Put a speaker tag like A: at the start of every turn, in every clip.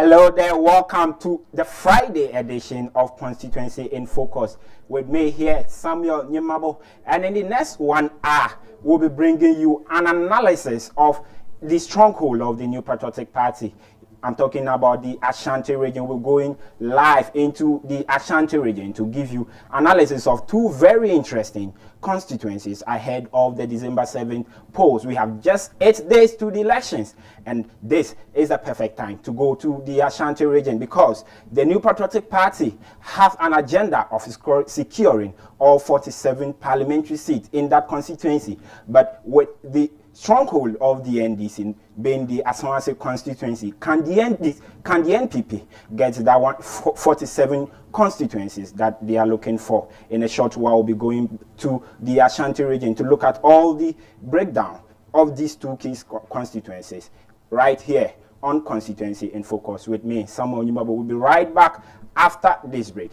A: Hello there, welcome to the Friday edition of Constituency in Focus. With me here, Samuel Nyemabo, and in the next 1 hour, we'll be bringing you an analysis of the stronghold of the New Patriotic Party. I'm talking about the Ashanti region. We're going live into the Ashanti region to give you analysis of two very interesting constituencies ahead of the December 7th polls. We have just 8 days to the elections, and this is the perfect time to go to the Ashanti region because the New Patriotic Party have an agenda of securing all 47 parliamentary seats in that constituency. But with the stronghold of the NDC being the Ashanti constituency, can the NPP get that 47 constituencies that they are looking for? In a short while, we'll be going to the Ashanti region to look at all the breakdown of these two key constituencies right here on Constituency in Focus with me, Samuel Nyemabo. We'll be right back after this break.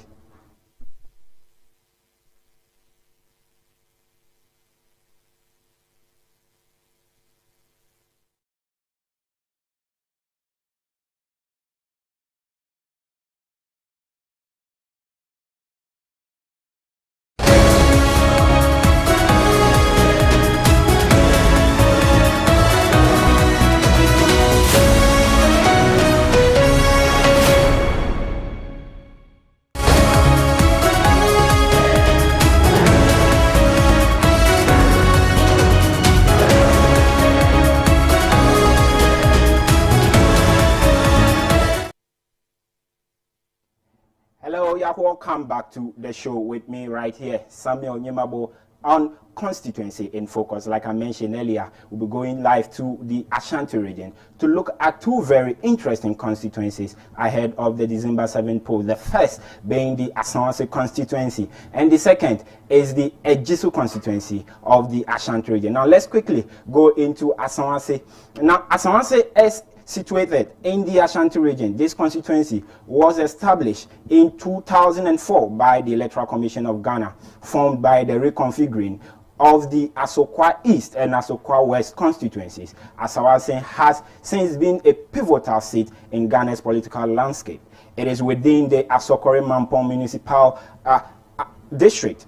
A: Hello, welcome back to the show with me right here, Samuel Nyemabo, on Constituency in Focus. Like I mentioned earlier, we'll be going live to the Ashanti region to look at two very interesting constituencies ahead of the December 7th poll. The first being the Ashanti constituency, and the second is the Ejisu constituency of the Ashanti region. Now, let's quickly go into Ashanti. Now, Ashanti is situated in the Ashanti region. This constituency was established in 2004 by the Electoral Commission of Ghana, formed by the reconfiguring of the Asokwa East and Asokwa West constituencies. Ashanti has since been a pivotal seat in Ghana's political landscape. It is within the Asokore-Mampong municipal district.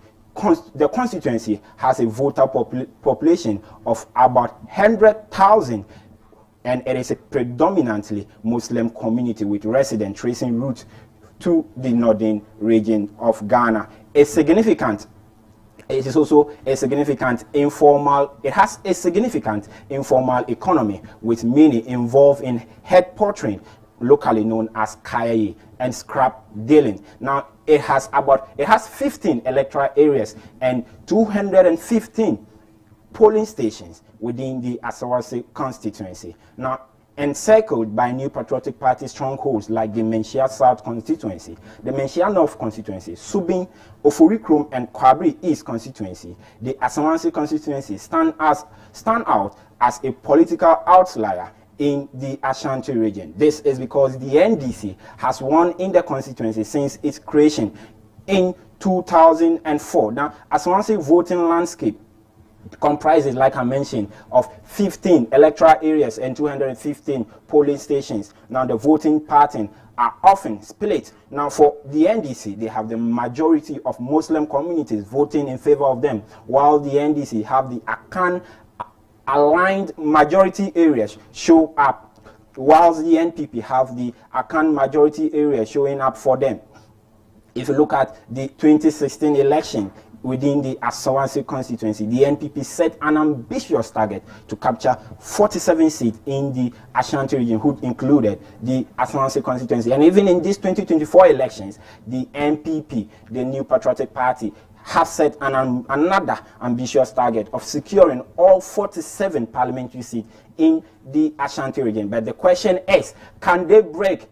A: The constituency has a voter population of about 100,000, and it is a predominantly Muslim community with residents tracing roots to the northern region of Ghana. It is also a significant informal, it has a significant informal economy with many involved in head pottering, locally known as kayayi, and scrap dealing. Now, it has 15 electoral areas and 215 polling stations within the Asawase constituency. Now, encircled by New Patriotic Party strongholds like the Menchia South constituency, the Menchia North constituency, Subin, Oforikrom, and Kwabri East constituency, the Asawase constituency stand out as a political outlier in the Ashanti region. This is because the NDC has won in the constituency since its creation in 2004. Now, Asawase voting landscape comprises, like I mentioned, of 15 electoral areas and 215 polling stations. Now, the voting pattern are often split. Now, for the NDC, they have the majority of Muslim communities voting in favor of them, while the NDC have the Akan aligned majority areas show up, whilst the NPP have the Akan majority areas showing up for them. If you look at the 2016 election, within the Asawase constituency, the NPP set an ambitious target to capture 47 seats in the Ashanti region, which included the Asawase constituency. And even in these 2024 elections, the NPP, the New Patriotic Party, have set another ambitious target of securing all 47 parliamentary seats in the Ashanti region. But the question is, can they break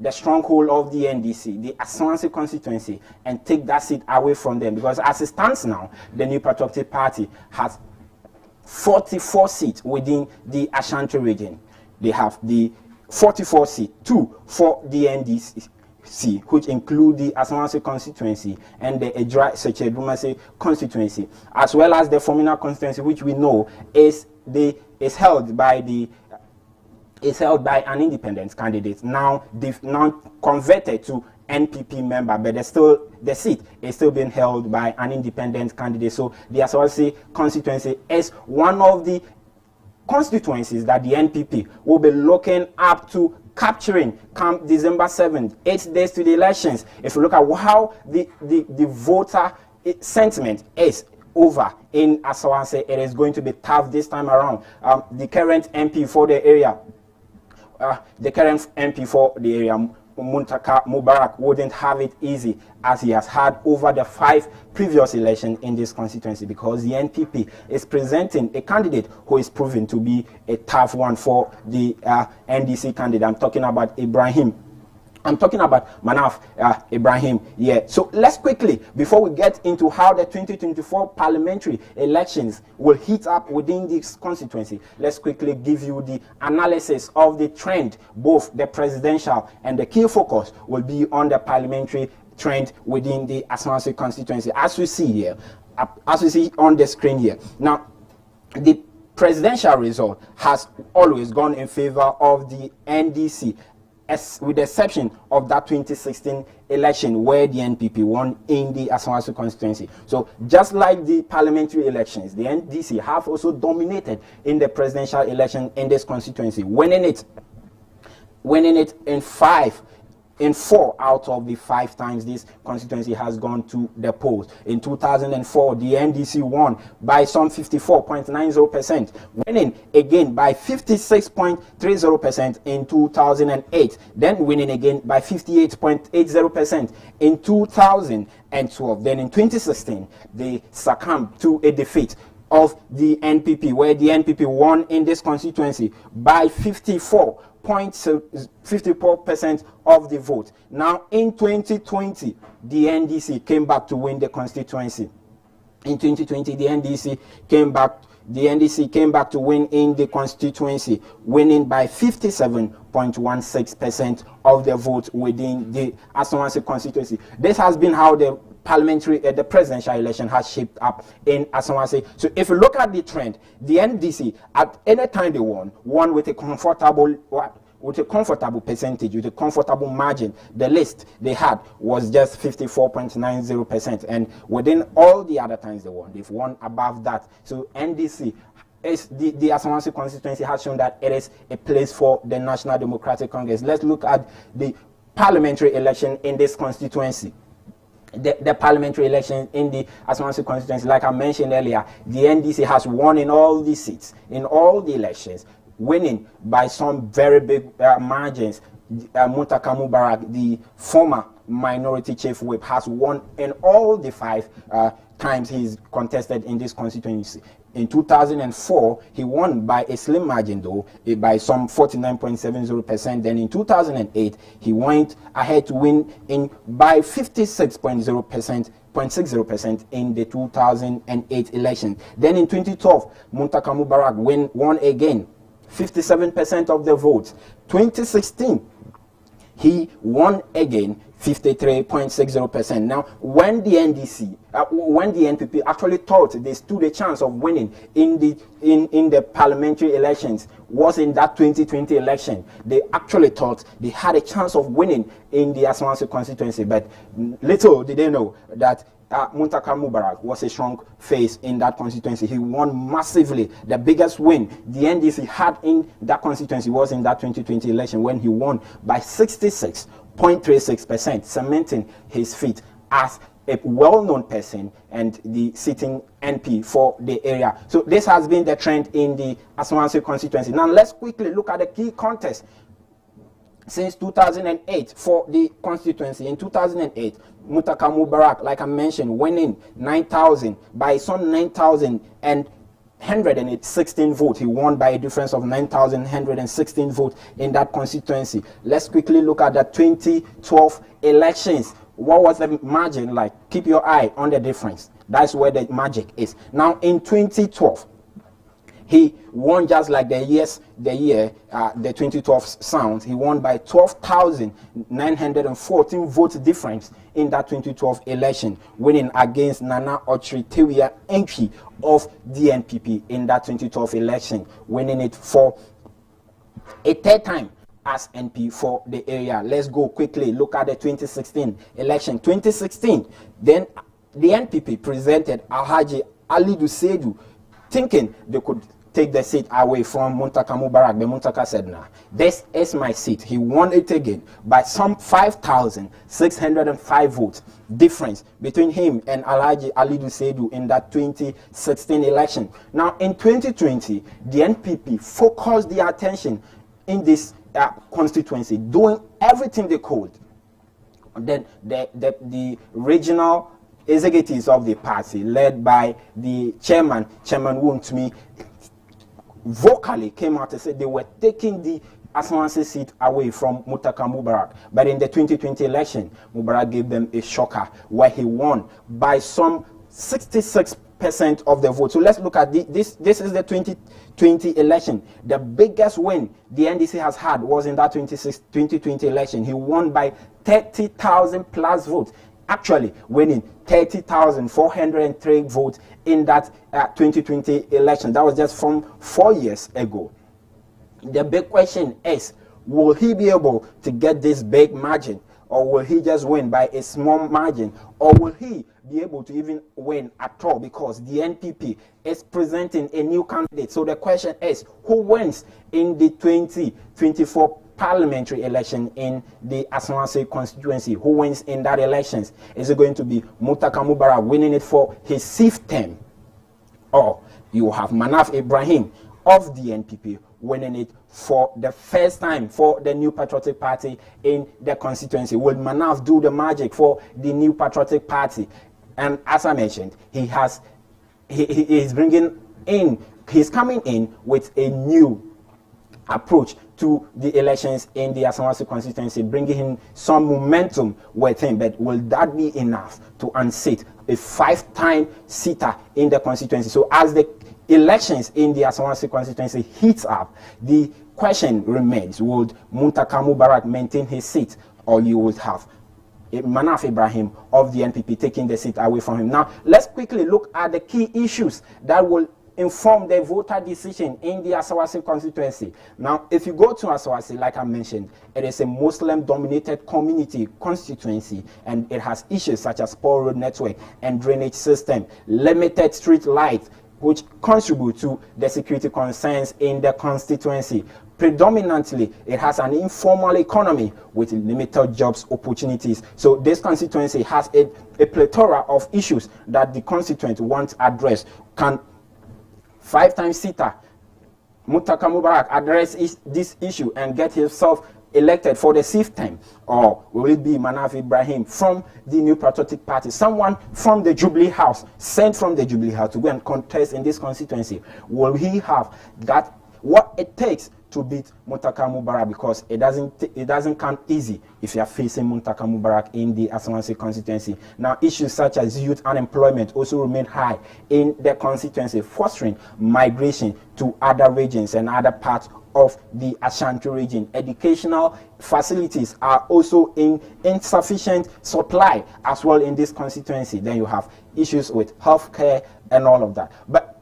A: the stronghold of the NDC, the Ashanti constituency, and take that seat away from them? Because as it stands now, the New Patriotic Party has 44 seats within the Ashanti region. They have the 44 seats, 2 for the NDC, which include the Ashanti constituency and the Ejra Seche constituency, as well as the Fomina constituency, which we know is held by the is held by an independent candidate. Now they've now converted to NPP member, but the seat is still being held by an independent candidate. So the Asawase constituency is one of the constituencies that the NPP will be looking up to capturing come December 7th, 8 days to the elections. If you look at how the voter sentiment is over in Asawase, it is going to be tough this time around. The current MP for the area, Muntaka Mubarak, wouldn't have it easy as he has had over the 5 previous elections in this constituency, because the NPP is presenting a candidate who is proven to be a tough one for the NDC candidate. I'm talking about Manaf Ibrahim. Yeah. So let's quickly, before we get into how the 2024 parliamentary elections will heat up within this constituency, let's quickly give you the analysis of the trend. Both the presidential and the key focus will be on the parliamentary trend within the Asawase constituency, as we see here, as we see on the screen here. Now, the presidential result has always gone in favor of the NDC, with the exception of that 2016 election where the NPP won in the Asawase constituency. So just like the parliamentary elections, the NDC have also dominated in the presidential election in this constituency, winning it in 4 out of the 5 times this constituency has gone to the polls. In 2004, the NDC won by some 54.90%, winning again by 56.30% in 2008, then winning again by 58.80% in 2012. Then in 2016, they succumbed to a defeat of the NPP, where the NPP won in this constituency by 54% of the vote. Now in 2020, the NDC came back to win the constituency. In 2020, the NDC came back to win in the constituency, winning by 57.16% of the vote within the Asawase constituency. This has been how the the presidential election has shaped up in Asawase. So if you look at the trend, the NDC at any time they won with a comfortable percentage, with a comfortable margin. The list they had was just 54.90%, and within all the other times they won, they've won above that. So NDC is the Asawase constituency has shown that it is a place for the National Democratic Congress. Let's look at the parliamentary election in this constituency. The parliamentary election in the Asawase constituency, like I mentioned earlier, the NDC has won in all the seats, in all the elections, winning by some very big margins. Muntaka Mubarak, the former minority chief whip, has won in all the 5 times he's contested in this constituency. In 2004, he won by a slim margin, though, by some 49.70%. Then in 2008, he went ahead to win by 56.60% in the 2008 election. Then in 2012, Muntaka Mubarak won again, 57% of the votes. 2016, he won again, 53.60%. Now, when the NPP actually thought they stood a chance of winning in the parliamentary elections, was in that 2020 election. They actually thought they had a chance of winning in the Asawase constituency, but little did they know that Muntaka Mubarak was a strong face in that constituency. He won massively. The biggest win the NDC had in that constituency was in that 2020 election, when he won by 66.36%, cementing his feet as a well-known person and the sitting MP for the area. So this has been the trend in the Asawase constituency. Now let's quickly look at the key contest since 2008 for the constituency. In 2008, Muntaka Mubarak, like I mentioned, winning 9,000 by some 9,116 votes. He won by a difference of 9,116 votes in that constituency. Let's quickly look at the 2012 elections. What was the margin like? Keep your eye on the difference. That's where the magic is. Now in 2012, he won just like the year 2012 sounds. He won by 12,914 votes difference in that 2012 election, winning against Nana Ochri Tewia MP of the NPP in that 2012 election, winning it for a third time as NP for the area. Let's go quickly look at the 2016 election. 2016, then the NPP presented Alhaji Ali Dusedu, thinking they could take the seat away from Muntaka Mubarak, but Muntaka said, nah, this is my seat. He won it again by some 5,605 votes difference between him and Alhaji Ali Dusedu in that 2016 election. Now, in 2020, the NPP focused their attention in this constituency, doing everything they could. Then the regional executives of the party, led by the Chairman Wontumi, vocally came out and said they were taking the Aswansi seat away from Muntaka Mubarak. But in the 2020 election, Mubarak gave them a shocker where he won by some 66% of the vote. So let's look at this. This is the 2020 election. The biggest win the NDC has had was in that 2020 election. He won by 30,000 plus votes, actually winning 30,403 votes in that 2020 election. That was just from 4 years ago. The big question is, will he be able to get this big margin, or will he just win by a small margin, or will he be able to even win at all, because the NPP is presenting a new candidate? So the question is, who wins in the 2024 parliamentary election in the Aswansi constituency? Who wins in that elections? Is it going to be Muntaka Mubarak winning it for his 6th term, or you have Manaf Ibrahim of the NPP winning it for the first time for the New Patriotic Party in the constituency? Will Manaf do the magic for the New Patriotic Party? And as I mentioned, he is bringing in, he's coming in with a new approach to the elections in the Asawasi constituency, bringing in some momentum with him. But will that be enough to unseat a 5-time seater in the constituency? So as the elections in the Asawasi constituency heats up, the question remains, would Muntaka Mubarak maintain his seat, or you would have Manaf Ibrahim of the NPP taking the seat away from him? Now, let's quickly look at the key issues that will inform the voter decision in the Asawasi constituency. Now, if you go to Asawasi, like I mentioned, it is a Muslim-dominated community constituency, and it has issues such as poor road network and drainage system, limited street lights, which contribute to the security concerns in the constituency. Predominantly, it has an informal economy with limited jobs opportunities. So this constituency has a plethora of issues that the constituent wants addressed. Can 5-time seater Muntaka Mubarak address this issue and get himself elected for the 6th time, or will it be Manaf Ibrahim from the New Patriotic Party, someone from the Jubilee House, sent from the Jubilee House to go and contest in this constituency? Will he have that, what it takes to beat Muntaka Mubarak? Because it doesn't come easy if you are facing Muntaka Mubarak in the Asawasi constituency. Now, issues such as youth unemployment also remain high in the constituency, fostering migration to other regions and other parts of the Ashanti region. Educational facilities are also in insufficient supply as well in this constituency. Then you have issues with healthcare and all of that. But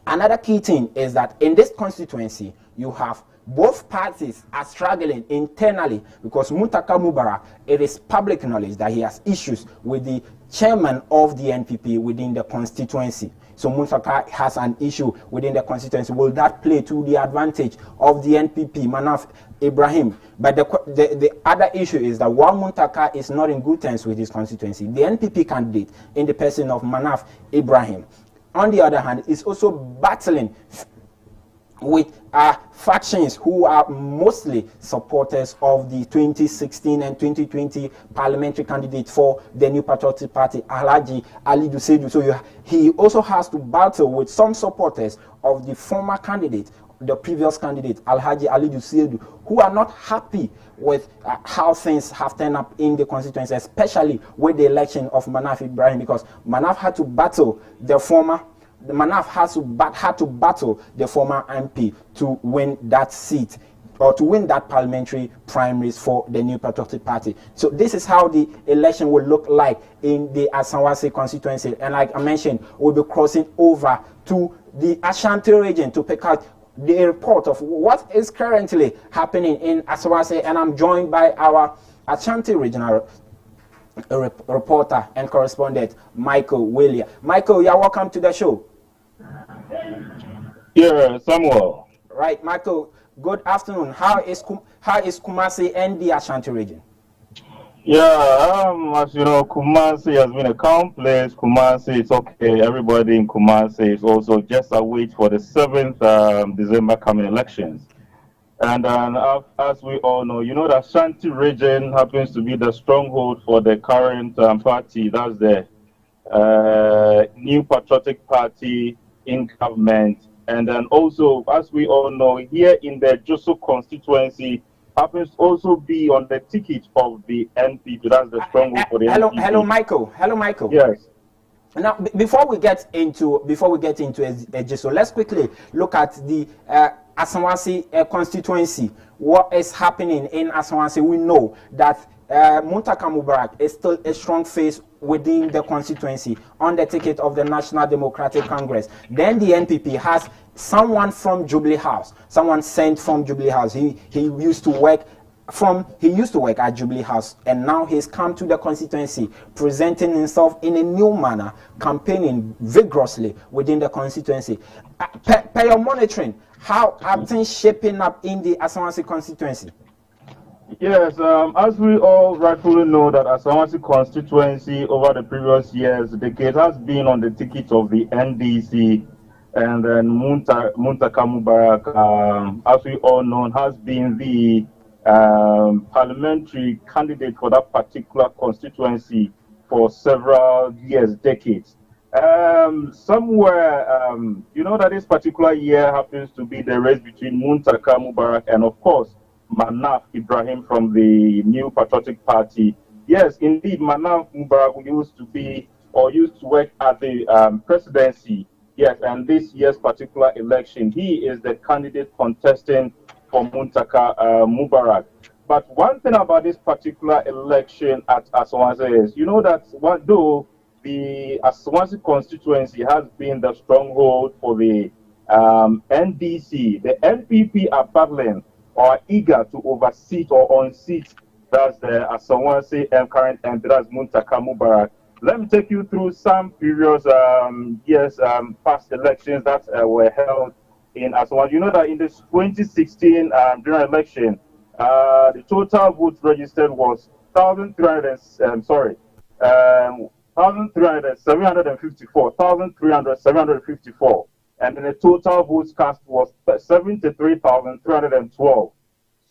A: another key thing is that in this constituency, you have both parties are struggling internally, because Muntaka Mubarak, it is public knowledge that he has issues with the chairman of the NPP within the constituency. So Muntaka has an issue within the constituency. Will that play to the advantage of the NPP, Manaf Ibrahim? But the other issue is that while Muntaka is not in good terms with his constituency, the NPP candidate in the person of Manaf Ibrahim, on the other hand, is also battling with factions who are mostly supporters of the 2016 and 2020 parliamentary candidate for the New Patriotic Party, Alhaji Ali Dusedu. So he also has to battle with some supporters of the former candidate, the previous candidate, Alhaji Ali Dusedu, who are not happy with how things have turned up in the constituency, especially with the election of Manaf Ibrahim, because Manaf had to battle the former Manaf had to battle the former MP to win that seat, or to win that parliamentary primaries for the New Patriotic Party. So this is how the election will look like in the Asawasi constituency. And like I mentioned, we'll be crossing over to the Ashanti region to pick out the report of what is currently happening in Asawase, and I'm joined by our Ashanti regional reporter and correspondent Michael William. Michael, you're welcome to the show.
B: Yeah, Samuel.
A: Right, Michael. Good afternoon. How is Kumasi and the Ashanti region?
B: Yeah, as you know, Kumasi has been a calm place. Kumasi, it's okay. Everybody in Kumasi is also just await for the 7th December coming elections. And as we all know, you know, the Ashanti region happens to be the stronghold for the current party. That's the New Patriotic Party in government. And then also, as we all know, here in the Joso constituency, happens to also be on the ticket of the NPP. That's the stronghold for the NPP.
A: Hello, Michael. Hello, Michael.
B: Yes.
A: Now, before we get into Joso, let's quickly look at the Asawase constituency. What is happening in Asawase? We know that Muntaka Mubarak is still a strong face within the constituency on the ticket of the National Democratic Congress. Then the NPP has someone from Jubilee House, someone sent from Jubilee House. He used to work at Jubilee House, and now he's come to the constituency, presenting himself in a new manner, campaigning vigorously within the constituency. Per your monitoring, how are things shaping up in the Asawase constituency?
B: Yes, as we all rightfully know that Asawase constituency over the previous years, decade has been on the ticket of the NDC, and then Muntaka Mubarak, as we all know, has been the parliamentary candidate for that particular constituency for several years, decades. Somewhere, you know that this particular year happens to be the race between Muntaka Mubarak and, of course, Manaf Ibrahim from the New Patriotic Party. Yes, indeed, Manaf Mubarak used to work at the presidency. Yes, and this year's particular election, he is the candidate contesting for Muntaka Mubarak. But one thing about this particular election at Asawase is, you know that though the Asawase constituency has been the stronghold for the NDC, the NPP are battling or are eager to overseat or unseat that's the Asawase current MP, that's Muntaka Mubarak. Let me take you through some previous past elections that were held in Asawase. You know that in this 2016 general election, the total votes registered was 754, and then the total votes cast was 73,312.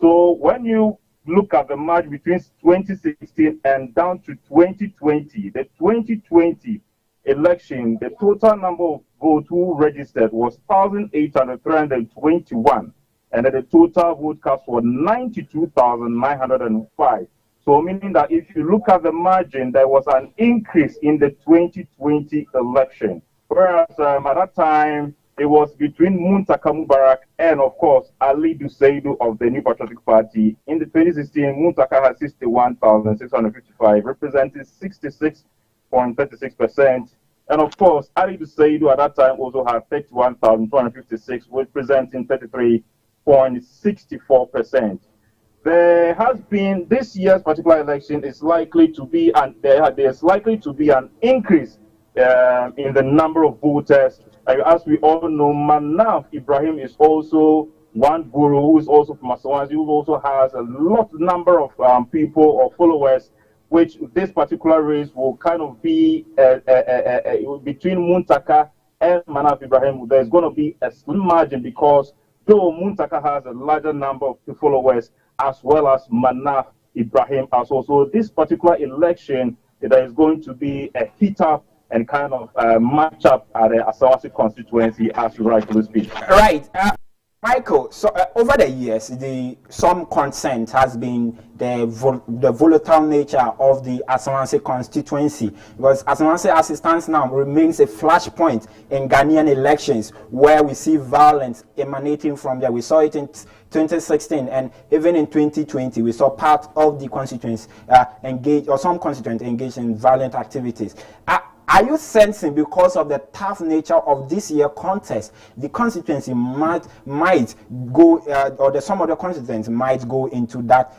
B: So when you look at the march between 2016 and down to 2020, the 2020 election, the total number of votes who registered was 1,821, and then the total vote cast was 92,905. So meaning that if you look at the margin, there was an increase in the 2020 election. Whereas at that time, it was between Muntaka Mubarak and, of course, Ali Duseidu of the New Patriotic Party. In the 2016, Muntaka had 61,655, representing 66.36%. And, of course, Ali Duseidu at that time also had 31,256, representing 33.64%. There has been, this year's particular election is likely to be, there's likely to be an increase in the number of voters. As we all know, Manaf Ibrahim is also one guru who is also from Asawase, who also has a number of people or followers, which this particular race will kind of be between Muntaka and Manaf Ibrahim. There's going to be a slim margin because though Muntaka has a larger number of followers, as well as Manaf Ibrahim as well. So this particular election, there is going to be a heat-up and kind of match up at the Asawase constituency, as you rightly speak.
A: Right. Michael, so over the years, some concern has been the volatile nature of the Asawase constituency, because Asawase, as it stands now, remains a flashpoint in Ghanaian elections, where we see violence emanating from there. We saw it in 2016, and even in 2020, we saw part of the constituents engage, or some constituents engage in violent activities. are you sensing, because of the tough nature of this year contest, the constituency might go, or some of the constituents might go into that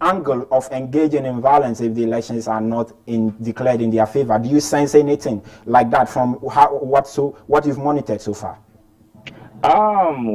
A: angle of engaging in violence if the elections are not declared in their favor? Do you sense anything like that from what you've monitored so far?
B: From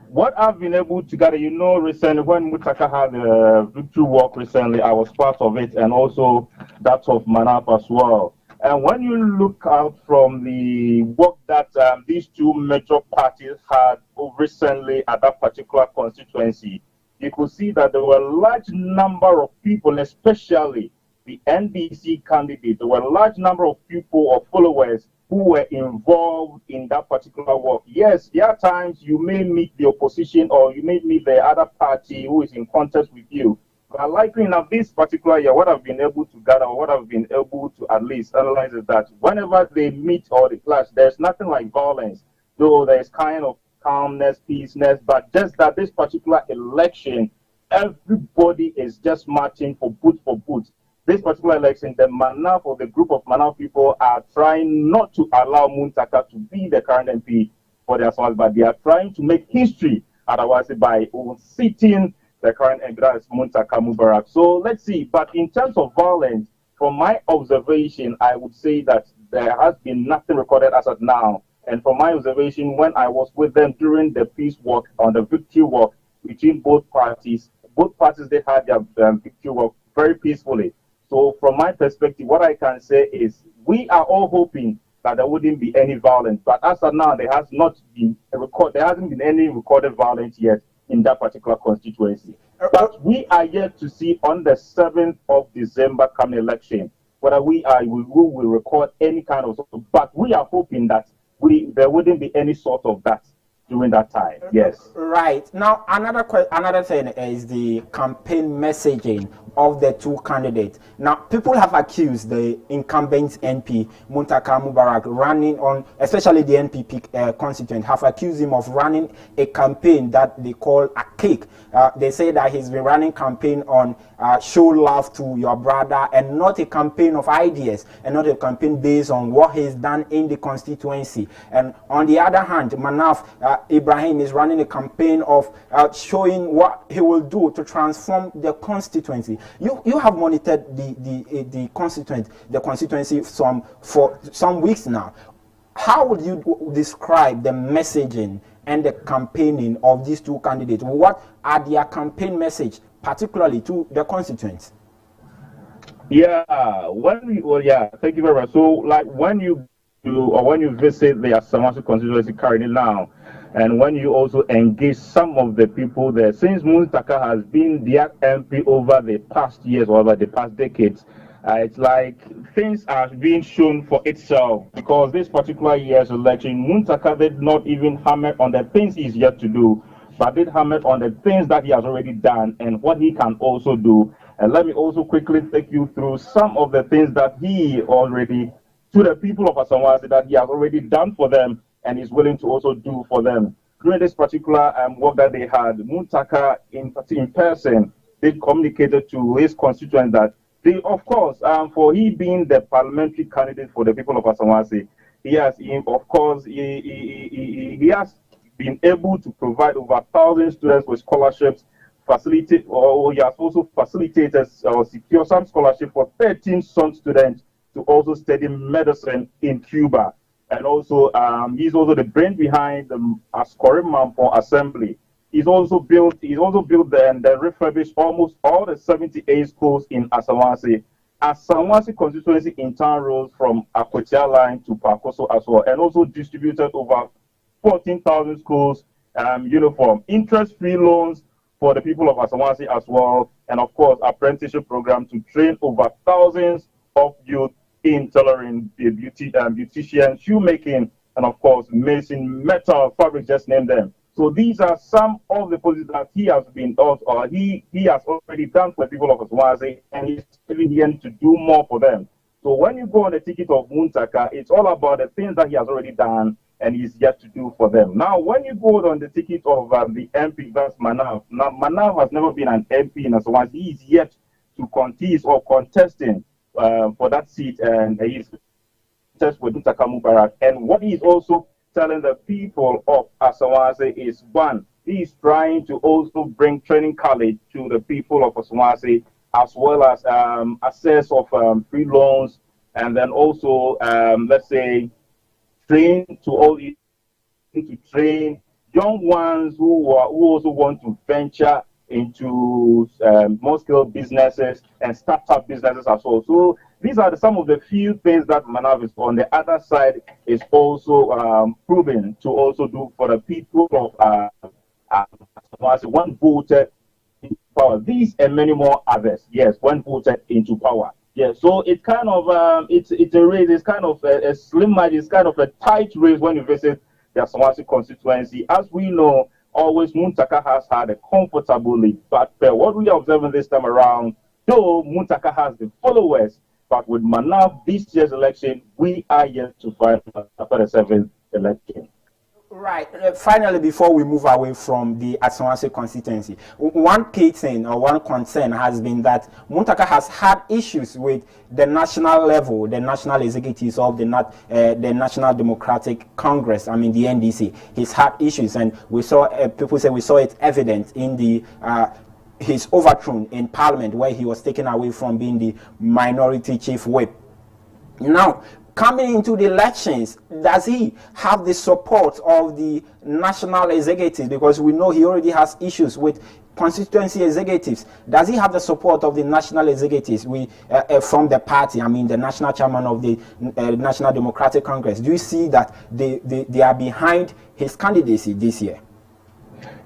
B: what I've been able to gather, recently when Mutaka had a victory walk recently, I was part of it, and also that of Manaf as well. And when you look out from the work that these two major parties had recently at that particular constituency, you could see that there were a large number of people, especially the NDC candidate. There were a large number of people or followers who were involved in that particular work. Yes, there are times you may meet the opposition or you may meet the other party who is in contest with you. But likely enough, this particular year, what I've been able to gather, or what I've been able to at least analyze, is that whenever they meet or they clash, there's nothing like violence, though there's kind of calmness, peaceness, but just that this particular election, everybody is just marching for boot for boot. This particular election, the Manaf, or the group of Manaf people, are trying not to allow Muntaka to be the current MP for their sons, but they are trying to make history, otherwise, by sitting the current MP, that is Muntaka Mubarak. So let's see. But in terms of violence, from my observation, I would say that there has been nothing recorded as of now. And from my observation, when I was with them during the peace walk, on the victory walk between both parties, they had their victory walk very peacefully. So from my perspective, what I can say is we are all hoping that there wouldn't be any violence. But as of now, there hasn't been any recorded violence yet in that particular constituency. But we are yet to see on the 7th of December coming election whether we will record any kind of. But we are hoping that there wouldn't be any sort of that during that time. Yes.
A: Right. Now, another thing is the campaign messaging of the two candidates. Now, people have accused the incumbent MP, Muntaka Mubarak, running on, especially the NPP constituent, have accused him of running a campaign that they call a cake. They say that he's been running campaign on show love to your brother, and not a campaign of ideas, and not a campaign based on what he's done in the constituency. And on the other hand, Manaf Ibrahim is running a campaign of showing what he will do to transform the constituency. You have monitored the constituency for some weeks now. How would you describe the messaging and the campaigning of these two candidates? What are their campaign message, particularly to the constituents?
B: Thank you very much. So, like when you visit the Asamasi constituency currently now, and when you also engage some of the people there, since Muntaka has been their MP over the past years or over the past decades, it's like things are being shown for itself, because this particular year's election, Muntaka did not even hammer on the things he's yet to do, but did hammer on the things that he has already done and what he can also do. And let me also quickly take you through some of the things that he already, to the people of Asamasi, that he has already done for them and is willing to also do for them. During this particular work that they had, Muntaka in person, they communicated to his constituents that they, of course, for he being the parliamentary candidate for the people of Asamasi, he has been able to provide over 1,000 students with scholarships, he has also facilitated or secured some scholarship for 13 some students to also study medicine in Cuba. And also, he's also the brain behind the Askori Mampo Assembly. He's also built and refurbished almost all the 78 schools in Asamasi. Asamasi constituency in town roads from Akwatia line to Pakoso as well, and also distributed over 14,000 schools uniform, interest-free loans for the people of Asamasi as well, and of course, apprenticeship program to train over thousands of youth in tailoring, beautician, shoemaking, and of course, mason, metal, fabric, just name them. So these are some of the policies that he has been he has already done for the people of Asamasi, and he's still here to do more for them. So when you go on the ticket of Muntaka, it's all about the things that he has already done and he's yet to do for them. Now, when you go on the ticket of the MP, that's Manaf. Now, Manaf has never been an MP in Asamasi. He is yet to contest or contesting for that seat, and he's with Muntaka Mubarak. And what he's also telling the people of Asawase is, one, he's trying to also bring training college to the people of Asawase, as well as access of free loans, and then also, let's say, train to all these to train young ones who also want to venture into more scale businesses and startup businesses as well. So these are some of the few things that Manav is on. The other side is also proven to also do for the people of one voted into power. These and many more others. Yes, one voted into power. Yeah, so it's kind of it's a race. It's kind of a slim margin. It's kind of a tight race when you visit the Asawase constituency. As we know, always Muntaka has had a comfortable lead. But what we are observing this time around, though Muntaka has the followers, but with Manav this year's election, we are yet to find after the 7th election.
A: Right. Finally, before we move away from the Asawase constituency, one key thing or one concern has been that Muntaka has had issues with the national level, the national executives of the National Democratic Congress. I mean, the NDC. He's had issues, and we saw people say we saw it evident in the his overthrown in Parliament, where he was taken away from being the minority chief whip. Now, coming into the elections, does he have the support of the national executives? Because we know he already has issues with constituency executives. Does he have the support of the national executives from the party? I mean, the national chairman of the National Democratic Congress. Do you see that they are behind his candidacy this year?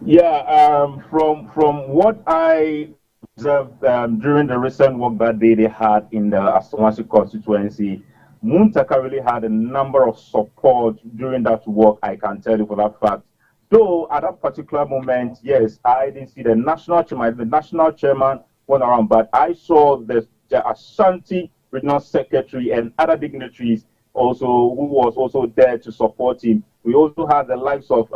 B: Yeah, from what I observed during the recent work that they had in the Asawase constituency, Muntaka really had a number of support during that work, I can tell you for that fact. Though at that particular moment, yes, I didn't see the national chairman went around, but I saw the Ashanti regional secretary and other dignitaries also who was also there to support him. We also had the likes of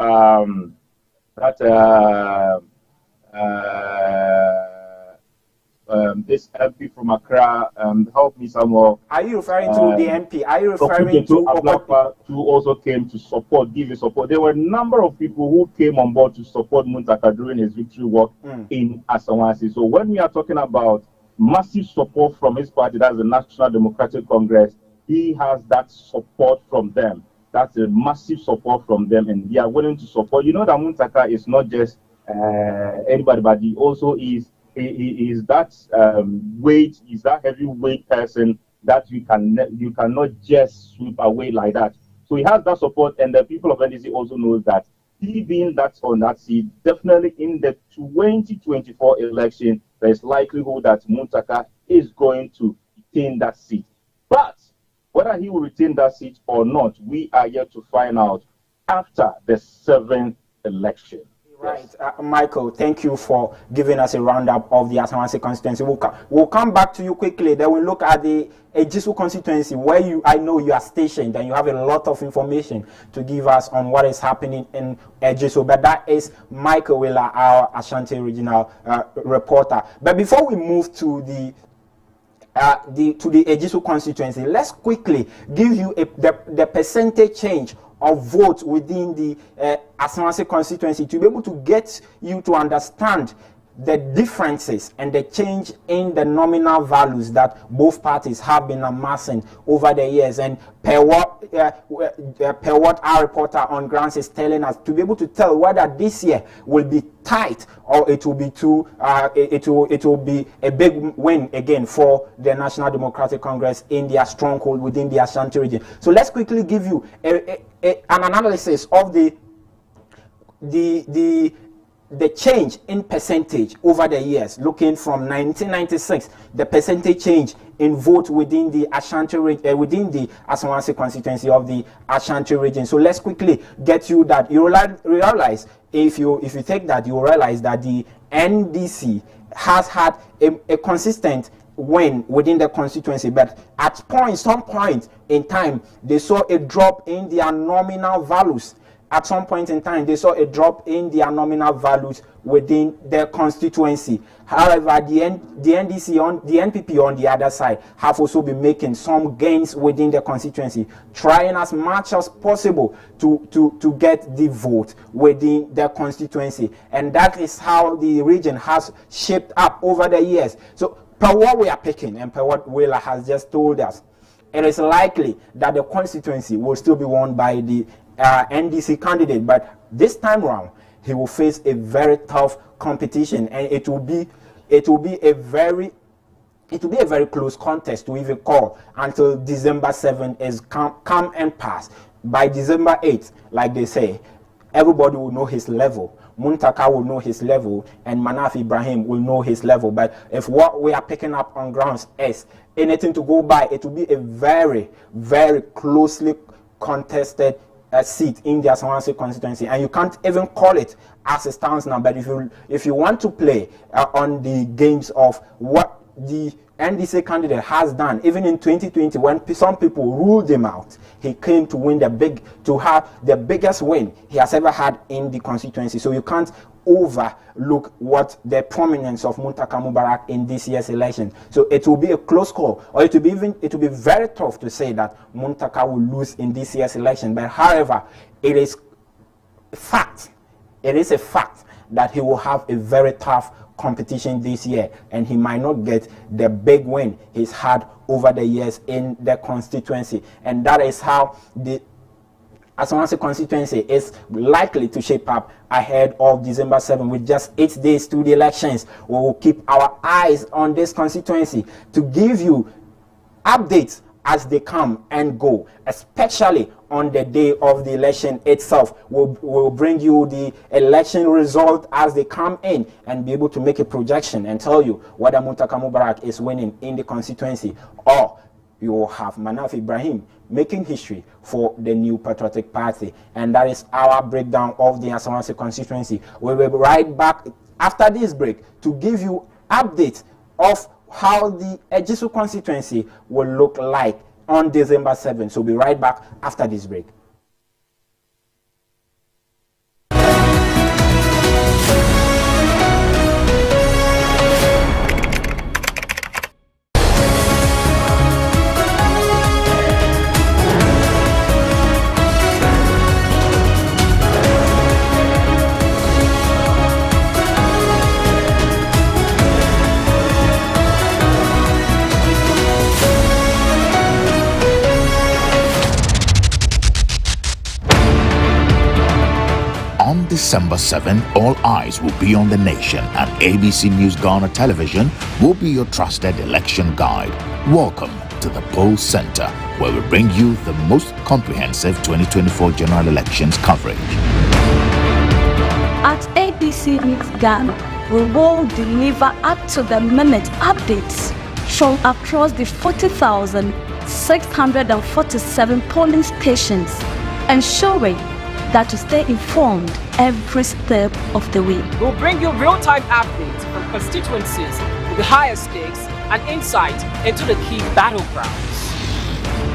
B: this MP from Accra, help me somewhere.
A: Are you referring to the MP? Are you referring to
B: Ablapa, who also came to support, give his support? There were a number of people who came on board to support Muntaka during his victory walk in Asawase. So when we are talking about massive support from his party, that's the National Democratic Congress, he has that support from them. That's a massive support from them, and they are willing to support. You know that Muntaka is not just anybody, but he also is. He is that weight, is that heavyweight person that you cannot just sweep away like that. So he has that support, and the people of NDC also know that he being that on that seat, definitely in the 2024 election, there is likelihood that Muntaka is going to retain that seat. But whether he will retain that seat or not, we are yet to find out after the 7th election.
A: Right, Michael, thank you for giving us a roundup of the Asawase constituency. We'll come back to you quickly. Then we'll look at the Ejisu constituency, where I know you are stationed and you have a lot of information to give us on what is happening in Ejisu. But that is Michael Wheeler, our Ashanti regional reporter. But before we move to the Ejisu constituency, let's quickly give you the percentage change of votes within the Asawase constituency to be able to get you to understand the differences and the change in the nominal values that both parties have been amassing over the years. And per what our reporter on ground is telling us, to be able to tell whether this year will be tight or it will be it will be a big win again for the National Democratic Congress in their stronghold within the Ashanti region. So let's quickly give you an analysis of the change in percentage over the years, looking from 1996, the percentage change in vote within the Ashanti within the Asawase constituency of the Ashanti region. So let's quickly get you that. You realize if you take that, you realize that the NDC has had a consistent win within the constituency, but at some point in time, they saw a drop in their nominal values. at some point in time, they saw a drop in their nominal values within their constituency. However, the NPP on the other side have also been making some gains within the constituency, trying as much as possible to get the vote within their constituency. And that is how the region has shaped up over the years. So, per what we are picking and per what Wheeler has just told us, it is likely that the constituency will still be won by the NDC candidate, but this time round he will face a very tough competition, and it will be a very close contest to even call until December 7th is come and pass. By December 8th, like they say, everybody will know his level. Muntaka will know his level, and Manaf Ibrahim will know his level. But if what we are picking up on grounds is anything to go by, it will be a very, very closely contested seat in the Asawase constituency, and you can't even call it as it stands now. But if you want to play on the games of what the NDC candidate has done, even in 2020, when some people ruled him out, he came to have the biggest win he has ever had in the constituency. So you can't overlook what the prominence of Muntaka Mubarak in this year's election. So it will be a close call, or it will be very tough to say that Muntaka will lose in this year's election. But however, it is a fact that he will have a very tough competition this year, and he might not get the big win he's had over the years in the constituency. And that is how the Asawase constituency is likely to shape up ahead of December 7th. With just 8 days to the elections, we will keep our eyes on this constituency to give you updates as they come and go, especially on the day of the election itself. We'll bring you the election result as they come in and be able to make a projection and tell you whether Muntaka Mubarak is winning in the constituency, or you will have Manaf Ibrahim making history for the New Patriotic Party. And that is our breakdown of the Asawase constituency. We will be right back after this break to give you updates of how the Ejisu constituency will look like on December 7th. So we'll be right back after this break.
C: December 7th, all eyes will be on the nation, and ABC News Ghana Television will be your trusted election guide. Welcome to the Poll Center, where we bring you the most comprehensive 2024 general elections coverage.
D: At ABC News Ghana, we will deliver up-to-the-minute updates from across the 40,647 polling stations, ensuring that you stay informed every step of the way.
E: We'll bring you real-time updates from constituencies with the highest stakes and insight into the key battlegrounds.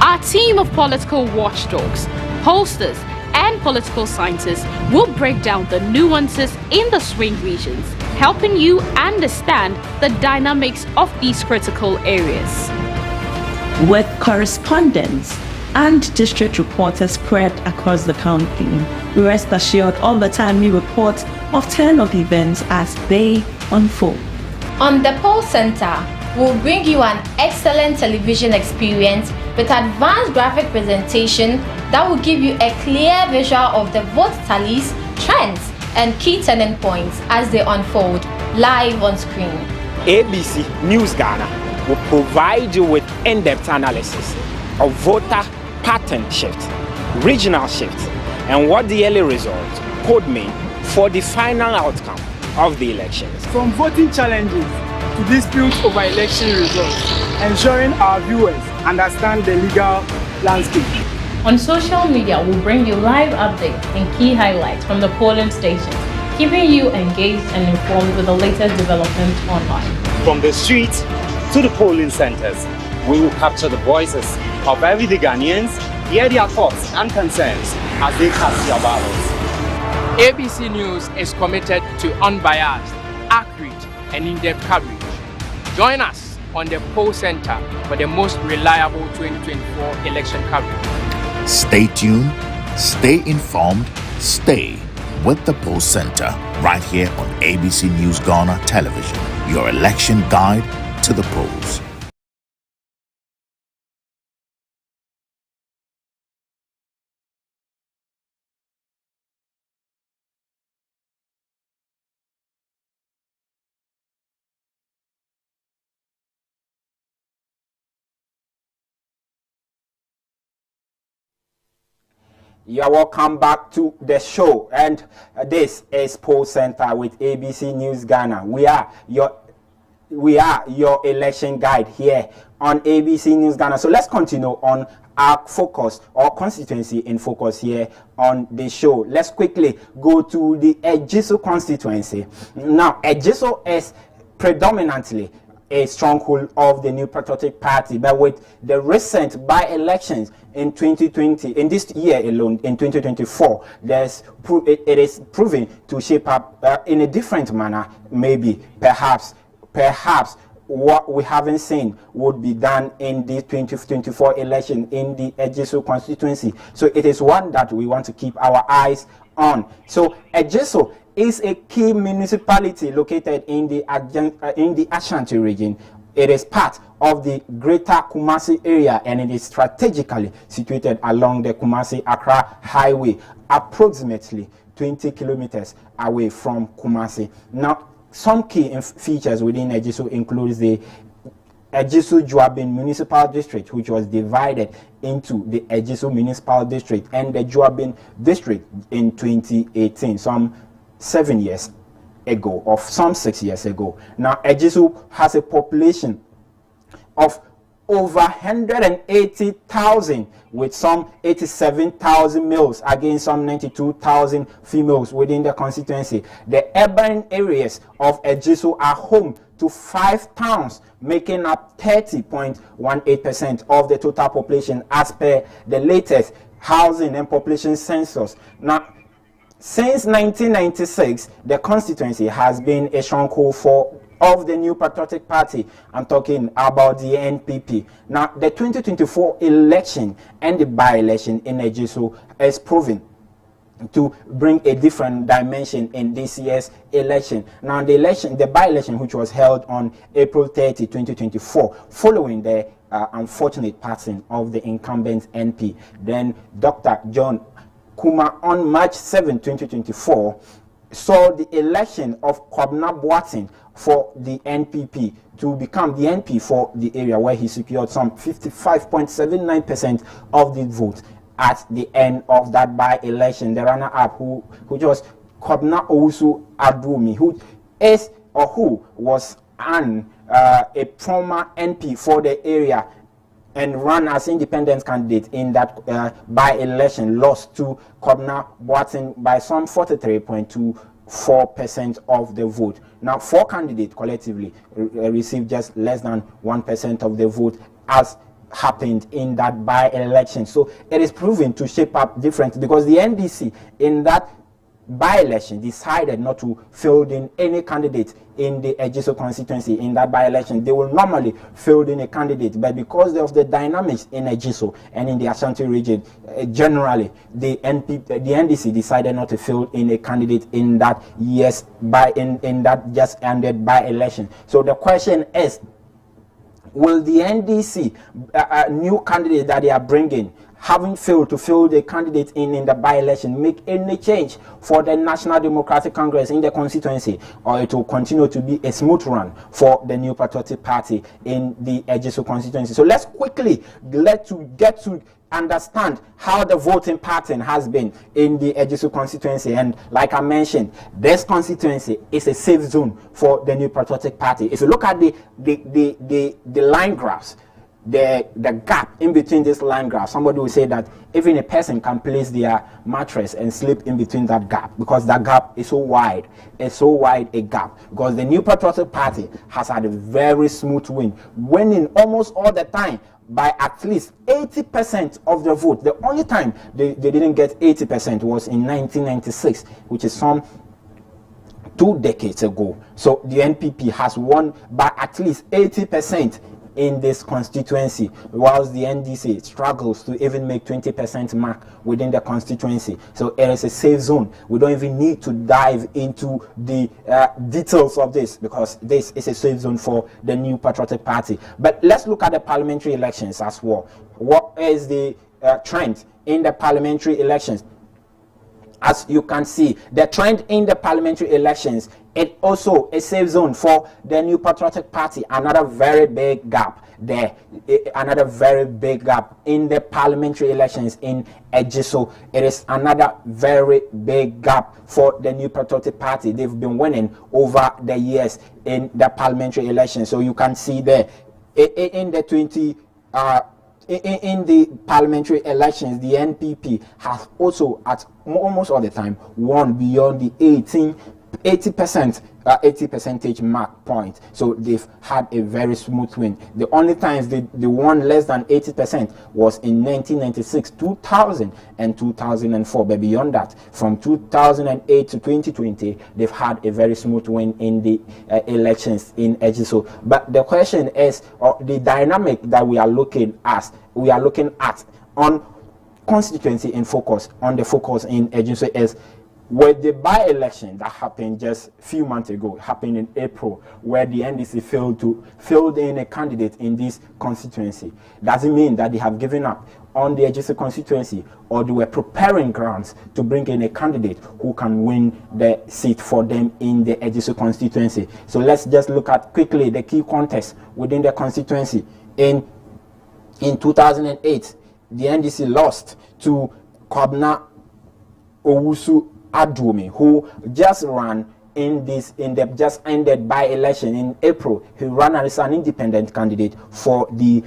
F: Our team of political watchdogs, pollsters, and political scientists will break down the nuances in the swing regions, helping you understand the dynamics of these critical areas.
G: With correspondents and district reporters spread across the country, rest assured all the timely reports of turn of events as they unfold.
H: On the Poll Center, we'll bring you an excellent television experience with advanced graphic presentation that will give you a clear visual of the vote tallies, trends, and key turning points as they unfold live on screen.
A: ABC News Ghana will provide you with in-depth analysis of voter pattern shifts, regional shifts, and what the early results could mean for the final outcome of the elections.
I: From voting challenges to disputes over election results, ensuring our viewers understand the legal landscape.
J: On social media, we'll bring you live updates and key highlights from the polling stations, keeping you engaged and informed with the latest developments online.
K: From the streets to the polling centers, we will capture the voices of everyday Ghanaians
I: Hear their thoughts and concerns as they cast their ballots.
E: ABC News is committed to unbiased, accurate, and in-depth coverage. Join us on the Poll Center for the most reliable 2024 election coverage.
C: Stay tuned, stay informed, stay with the Poll Center right here on ABC News Ghana Television, your election guide to the polls.
A: You're welcome back to the show, and this is Poll Center with ABC News Ghana. We are your election guide here on ABC News Ghana. So let's continue on our focus or constituency in focus here on the show. Let's quickly go to the Ejisu constituency. Now, Ejisu is predominantly a stronghold of the New Patriotic Party, but with the recent by-elections in 2020, in this year alone, in 2024, it is proving to shape up in a different manner. Maybe, perhaps what we haven't seen would be done in the 2024 election in the Ejisu constituency. So it is one that we want to keep our eyes on. So Ejisu is a key municipality located in the Ashanti region. It is part of the Greater Kumasi area, and it is strategically situated along the Kumasi-Accra Highway, approximately 20 kilometers away from Kumasi. Now, some key features within Ejisu includes the Ejisu Juabin Municipal District, which was divided into the Ejisu Municipal District and the Juabin District in 2018, some 7 years ago, or some 6 years ago. Now, Ejisu has a population of over 180,000, with some 87,000 males against some 92,000 females within the constituency. The urban areas of Ejisu are home to 5 towns, making up 30.18% of the total population as per the latest housing and population census. Now, since 1996, the constituency has been a stronghold of the New Patriotic Party. I'm talking about the NPP. Now, the 2024 election and the by-election in Ejisu is proven to bring a different dimension in this year's election. Now, the by-election, which was held on April 30, 2024, following the unfortunate passing of the incumbent NP, then Dr. John Kuma on March 7, 2024, saw the election of Kwabena Boateng for the NPP to become the NP for the area, where he secured some 55.79% of the vote. At the end of that by-election, the runner-up, who was Kwabena Owusu Adumi, who was a former NP for the area and ran as independent candidate in that by-election, lost to Kwabena Boateng by some 43.24% of the vote. Now, 4 candidates collectively received just less than 1% of the vote, as happened in that by-election. So it is proven to shape up different, because the NDC in that by-election decided not to field in any candidate in the Ejisu constituency. In that by-election, they will normally field in a candidate, but because of the dynamics in Ejisu and in the Ashanti region, generally the NDC decided not to field in a candidate in that in that just ended by-election. So the question is, will the NDC new candidate that they are bringing, having failed to fill the candidate in the by-election, make any change for the National Democratic Congress in the constituency, or it will continue to be a smooth run for the New Patriotic Party in the Ejisu constituency? So let's quickly get to understand how the voting pattern has been in the Ejisu constituency. And like I mentioned, this constituency is a safe zone for the New Patriotic Party. If you look at the line graphs, the gap in between this line graph, somebody will say that even a person can place their mattress and sleep in between that gap, because that gap is so wide. It's so wide a gap, because the New Patriotic Party has had a very smooth win, winning almost all the time by at least 80% of the vote. The only time they didn't get 80% was in 1996, which is some 2 decades ago. So the NPP has won by at least 80% in this constituency, whilst the NDC struggles to even make 20% mark within the constituency. So it is a safe zone. We don't even need to dive into the details of this, because this is a safe zone for the New Patriotic Party. But let's look at the parliamentary elections as well. What is the trend in the parliamentary elections? As you can see, the trend in the parliamentary elections, it also a safe zone for the New Patriotic Party. Another very big gap there. Another very big gap in the parliamentary elections in Ejiso. It is another very big gap for the New Patriotic Party. They've been winning over the years in the parliamentary elections. So you can see there in the in the parliamentary elections, the NPP has also at almost all the time won beyond the 80 percentage mark point. So they've had a very smooth win. The only times they won less than 80% was in 1996, 2000 and 2004. But beyond that, from 2008 to 2020, they've had a very smooth win in the elections in Ejiso. But the question is, the dynamic that we are looking at on Constituency in Focus, on the focus in Ejiso, is with the by-election that happened just a few months ago, happened in April, where the NDC filled in a candidate in this constituency. Doesn't mean that they have given up on the Ejiso constituency, or they were preparing grounds to bring in a candidate who can win the seat for them in the Ejiso constituency. So let's just look at quickly the key contests within the constituency. In 2008, the NDC lost to Kwabena Owusu Adwumi, who just ran in the just ended by election in April. He ran as an independent candidate for the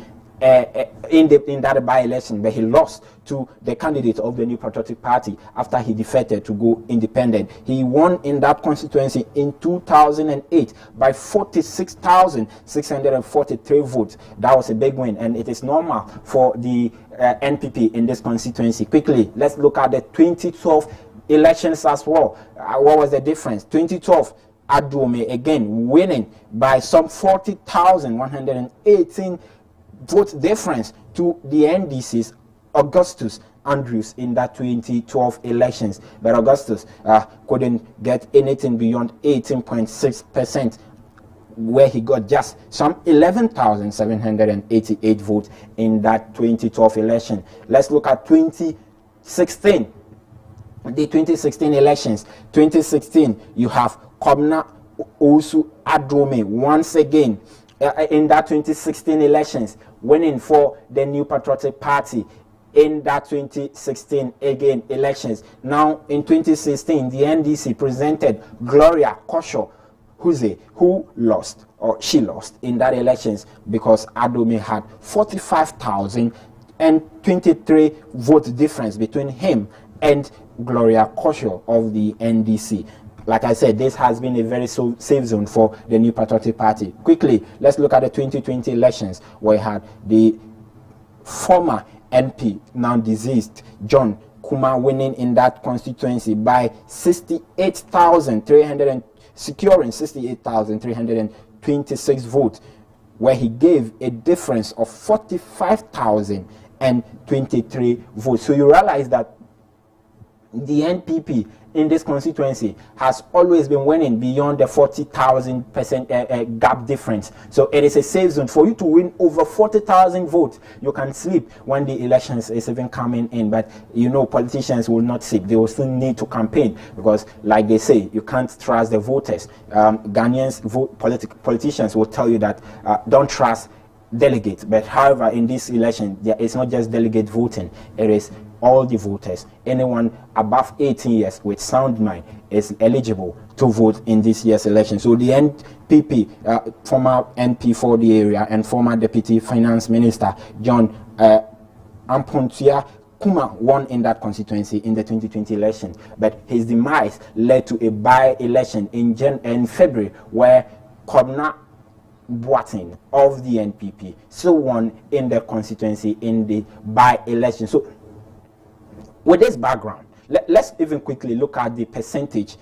A: in that by election, but he lost to the candidate of the New Patriotic Party after he defected to go independent. He won in that constituency in 2008 by 46,643 votes. That was a big win, and it is normal for the NPP in this constituency. Quickly, let's look at the 2012 elections as well. What was the difference? 2012, Adwumi again winning by some 40,118 vote difference to the NDC's Augustus Andrews in that 2012 elections. But Augustus couldn't get anything beyond 18.6%, where he got just some 11,788 votes in that 2012 election. Let's look at 2016. The 2016 elections. 2016, you have Kwabena Owusu Adwumi once again in that 2016 elections, winning for the New Patriotic Party in that 2016 again elections. Now in 2016, the NDC presented Gloria Kosho, who lost, or she lost in that elections, because Adwumi had 45,023 vote difference between him and Gloria Kosho of the NDC. Like I said, this has been a very safe zone for the New Patriotic Party. Quickly, let's look at the 2020 elections, where we had the former MP, now deceased, John Kuma, winning in that constituency by 68,300, securing 68,326 votes, where he gave a difference of 45,023 votes. So you realize that the NPP in this constituency has always been winning beyond the 40,000% gap difference. So it is a safe zone for you to win over 40,000 votes. You can sleep when the elections is even coming in, but you know politicians will not sleep. They will still need to campaign, because like they say, you can't trust the voters. Ghanaians, politicians will tell you that don't trust delegates. But however, in this election, it's not just delegate voting, it is all the voters. Anyone above 18 years with sound mind is eligible to vote in this year's election. So the NPP, former MP for the area and former Deputy Finance Minister John Ampontia Kuma, won in that constituency in the 2020 election. But his demise led to a by-election in February, where Kwabena Boateng of the NPP still won in the constituency in the by-election. So with this background, let's even quickly look at the percentage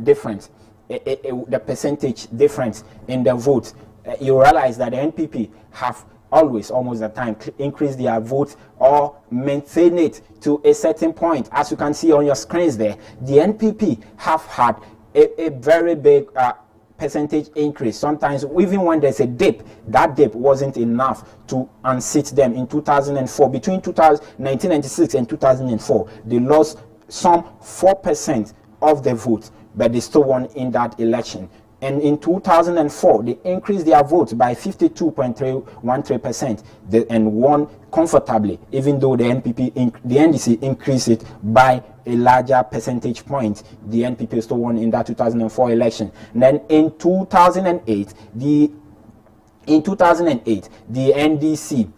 A: difference, the percentage difference in the vote. You realize that the NPP have always, almost the time, increase their vote or maintain it to a certain point. As you can see on your screens there, the NPP have had a very big percentage increase. Sometimes even when there's a dip, that dip wasn't enough to unseat them. In 2004, between 1996 and 2004, they lost some 4% of the vote, but they still won in that election. And in 2004, they increased their votes by 52.313% and won comfortably, even though the NDC increased it by a larger percentage point. The NPP still won in that 2004 election. And then in 2008, the NDC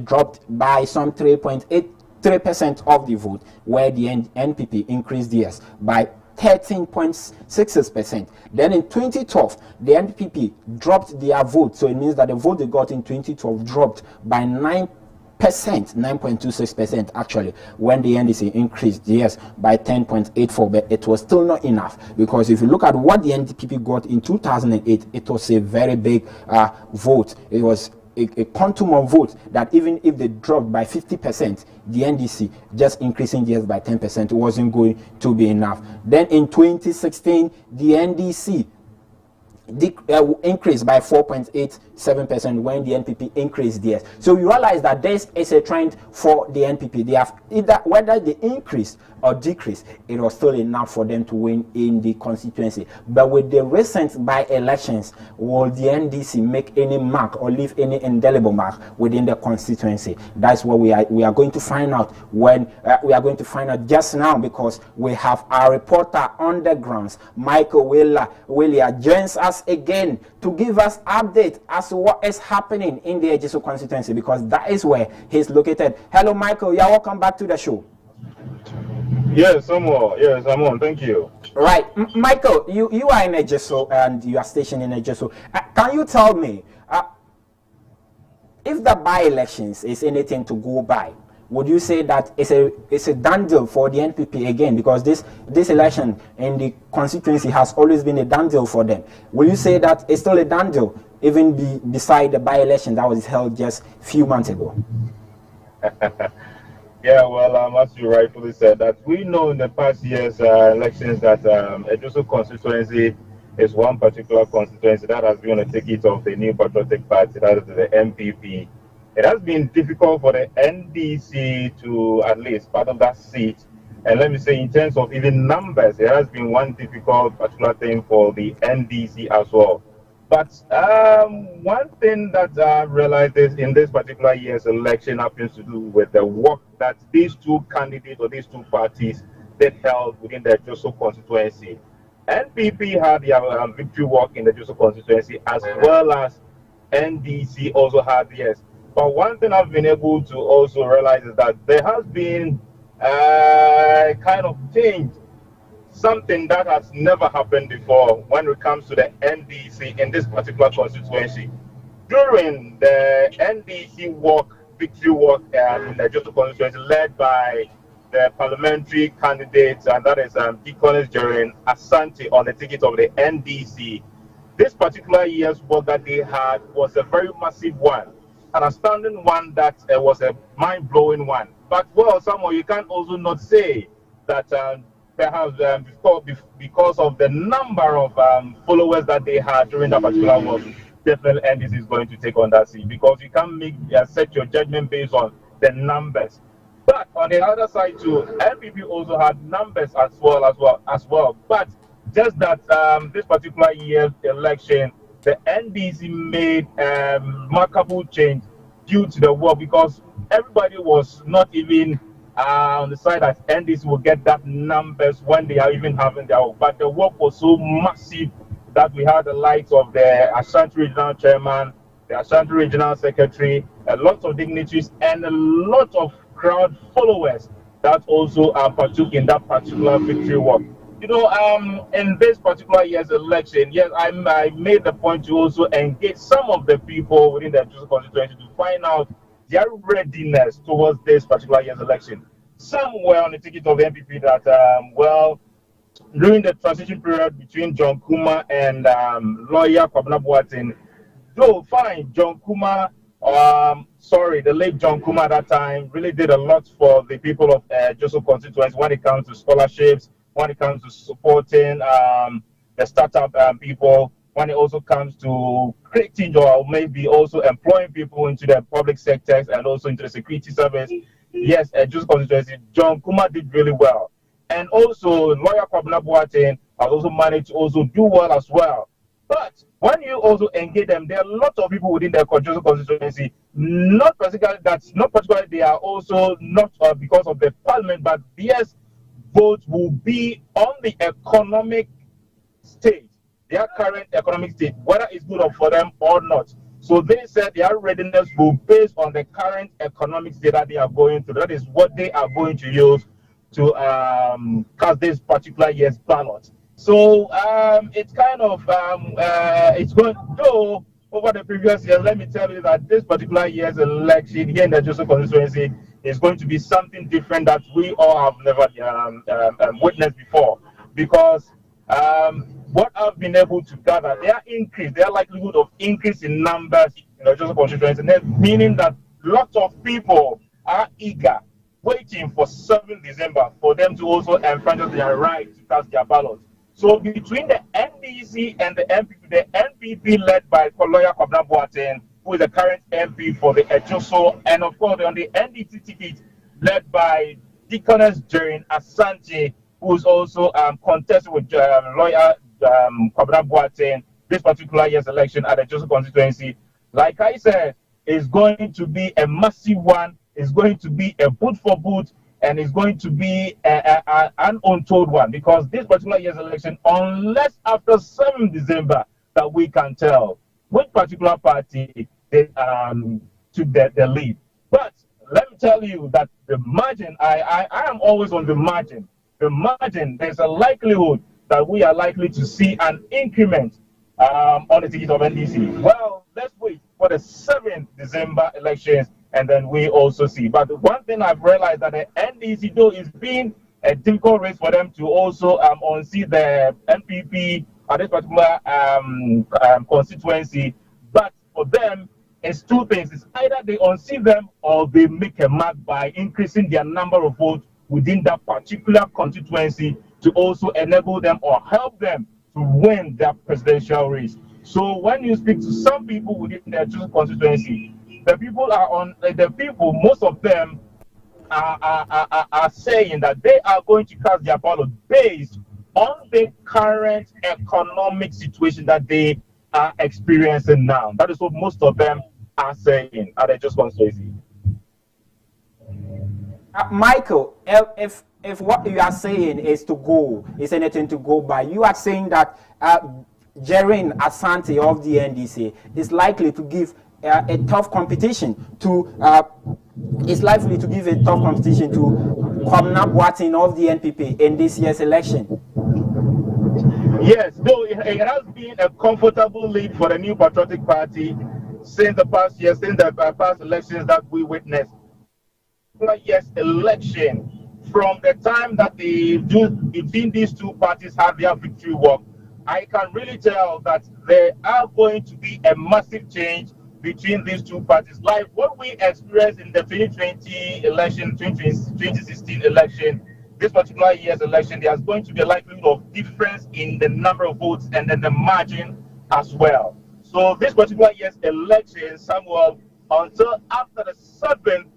A: dropped by some 3.83% of the vote, where the NPP increased theirs by 13.66%. Then in 2012, the NPP dropped their vote. So it means that the vote they got in 2012 dropped by 9.26% actually, when the NDC increased theirs by 10.84%. But it was still not enough, because if you look at what the NPP got in 2008, it was a very big vote. It was a quantum of votes that even if they dropped by 50%, the NDC just increasing theirs by 10% wasn't going to be enough. Then in 2016, the NDC increased by 4.87% when the NPP increased theirs. So you realize that this is a trend for the NPP. They have either, whether they increase or decrease, it was still enough for them to win in the constituency. But with the recent by-elections, will the NDC make any mark or leave any indelible mark within the constituency? That's what we are going to find out when we are going to find out just now, because we have our reporter on the grounds, Michael Willier, joins us again to give us update as to what is happening in the Ejisu constituency, because that is where he's located. Hello, Michael. Yeah, welcome back to the show.
B: Yes, I'm on. Yes, I'm on. Thank you.
A: Right, Michael, you are in Ejisu and you are stationed in Ejisu. Can you tell me if the by-elections is anything to go by? Would you say that it's a done deal for the NPP again, because this election in the constituency has always been a done deal for them? Will you say that it's still a done deal, even beside the by-election that was held just a few months ago?
B: Yeah, well, as you rightfully said, that we know in the past years' elections that Ejisu constituency is one particular constituency that has been on the ticket of the New Patriotic Party, that is the MPP. It has been difficult for the NDC to at least part of that seat. And let me say, in terms of even numbers, it has been one difficult particular thing for the NDC as well. But one thing that I realized is in this particular year's election happens to do with the work that these two candidates or these two parties did held within the Ejisu constituency. NPP had their victory walk in the Ejisu constituency, as well as NDC also had theirs. But one thing I've been able to also realize is that there has been kind of change, something that has never happened before when it comes to the NDC in this particular constituency. During the NDC victory walk in the Ejisu constituency, led by the parliamentary candidates, and that is Deaconess Jerin Asante on the ticket of the NDC, this particular year's work that they had was a very massive one. An astounding one that was a mind-blowing one. But, well, somehow you can't also not say that perhaps because of the number of followers that they had during that particular work, definitely NDC is going to take on that seat, because you can't set your judgment based on the numbers. But on the other side too, NPP also had numbers as well. But just that this particular year's election, the NDC made a remarkable change due to the work, because everybody was not even on the side that NDC will get that numbers when they are even having their work. But the work was so massive that we had the likes of the Ashanti Regional Chairman, the Ashanti Regional Secretary, a lot of dignitaries, and a lot of crowd followers that also partook in that particular victory walk. In this particular year's election, yes, I made the point to also engage some of the people within the Jesuit constituency to find out their readiness towards this particular year's election. Some were on the ticket of NPP that, during the transition period between John Kuma and lawyer Kwabena Boateng, though fine, John Kuma, the late John Kuma at that time really did a lot for the people of Jesuit constituency when it comes to scholarships, when it comes to supporting the startup people, when it also comes to creating or maybe also employing people into the public sectors and also into the security service. Yes, Jesuit constituency, John Kuma did really well. And also, lawyer Kwabena Boateng has also managed to also do well as well. But when you also engage them, there are a lot of people within the Jesuit constituency, not particularly they are also not because of the parliament, but yes, votes will be on the economic state, their current economic state, whether it's good for them or not. So they said their readiness will be based on the current economic state that they are going through. That is what they are going to use to cast this particular year's ballot. So it's kind of it's going to go over the previous year. Let me tell you that this particular year's election here in the Jesuit constituency is going to be something different that we all have never witnessed before. Because what I've been able to gather, their likelihood of increase in numbers in the Jesuit constituency, meaning that lots of people are eager, waiting for 7th December for them to also enfranchise their right to cast their ballot. So between the NDC and the NPP led by lawyer Kwabena Boateng, who is the current MP for the Ejoso, and of course on the NDC ticket led by Deaconess Jerin Asante, who is also contesting with lawyer Kwabena Boateng this particular year's election at the Ejoso constituency. Like I said, it's going to be a massive one. It's going to be a boot for boot, and it's going to be an untold one, because this particular year's election, unless after 7th December that we can tell which particular party they took the lead. But let me tell you that the margin, I am always on the margin. The margin, there's a likelihood that we are likely to see an increment on the ticket of NDC. Well, let's wait for the 7th December elections, and then we also see. But one thing I've realized that the NDC, though, is being a difficult race for them to also unseat the NPP at this particular constituency. But for them, it's two things. It's either they unseat them or they make a mark by increasing their number of votes within that particular constituency to also enable them or help them to win that presidential race. So when you speak to some people within their constituency, most of them are saying that they are going to cast their ballot based on the current economic situation that they are experiencing now. That is what most of them are saying at the constituency.
A: Michael, if what you are saying is anything to go by, you are saying that Jerin Asante of the NDC is likely to give a tough competition to Kwabena Boateng of the NPP in this year's election.
B: Yes, though it has been a comfortable lead for the New Patriotic Party since the past year, since the past elections that we witnessed. Yes, election, from the time that between these two parties have their victory walk, I can really tell that there are going to be a massive change between these two parties. Like what we experienced in the 2020 election, 2016 election, this particular year's election, there's going to be a likelihood of difference in the number of votes and then the margin as well. So this particular year's election, Samuel, until after the 7th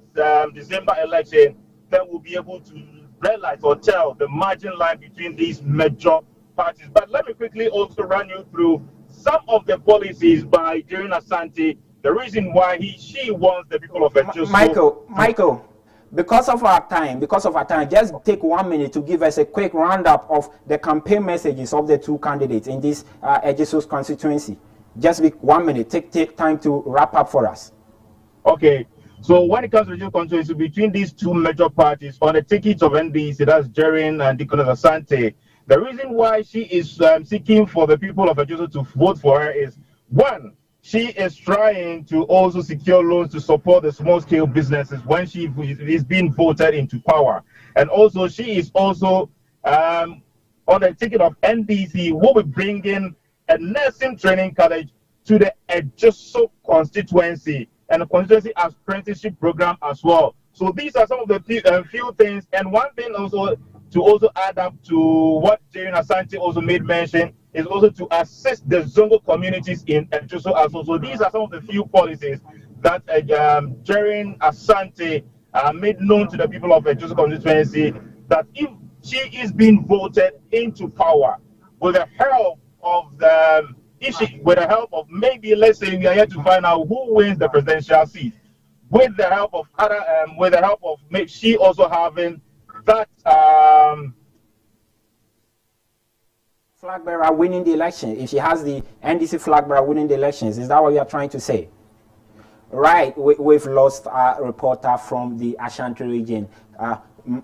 B: December election, then we'll be able to realize or tell the margin line between these major parties. But let me quickly also run you through some of the policies by Jerin Asante, the reason why she wants the people of Ejoso.
A: Michael, because of our time, just take 1 minute to give us a quick roundup of the campaign messages of the two candidates in this Ejoso's constituency. Just 1 minute. Take time to wrap up for us.
B: Okay. So when it comes to the constituency between these two major parties on the tickets of NDC, that's Jerin and Deaconess Asante, The reason why she is seeking for the people of Ejoso to vote for her is, one, she is trying to also secure loans to support the small-scale businesses when she is being voted into power. And also, she is also on the ticket of NDC, will be bringing a nursing training college to the Ejoso constituency and a constituency apprenticeship program as well. So these are some of the few things. And one thing also to add up to what Jerry Asante also made mention is also to assist the Zongo communities in Ejoso as well. So these are some of the few policies that Jerry Asante made known to the people of Ejoso constituency, that if she is being voted into power with the help of maybe, let's say, we are here to find out who wins the presidential seat, with the help of other, she also having that
A: flag bearer winning the election. If she has the NDC flag bearer winning the elections, is that what you are trying to say? Right, we've lost a reporter from the Ashanti region,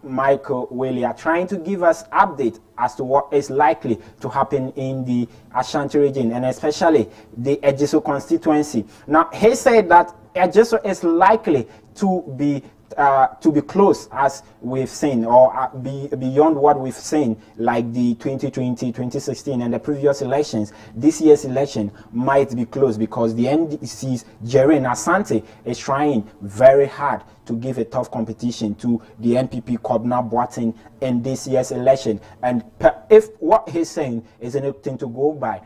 A: Michael William, trying to give us update as to what is likely to happen in the Ashanti region, and especially the Ejoso constituency. Now, he said that Ejoso is likely to be close, as we've seen, or beyond what we've seen, like the 2020, 2016, and the previous elections. This year's election might be close because the NDC's Jerry Asante is trying very hard to give a tough competition to the NPP Kobna Boateng in this year's election. And if what he's saying is anything to go by,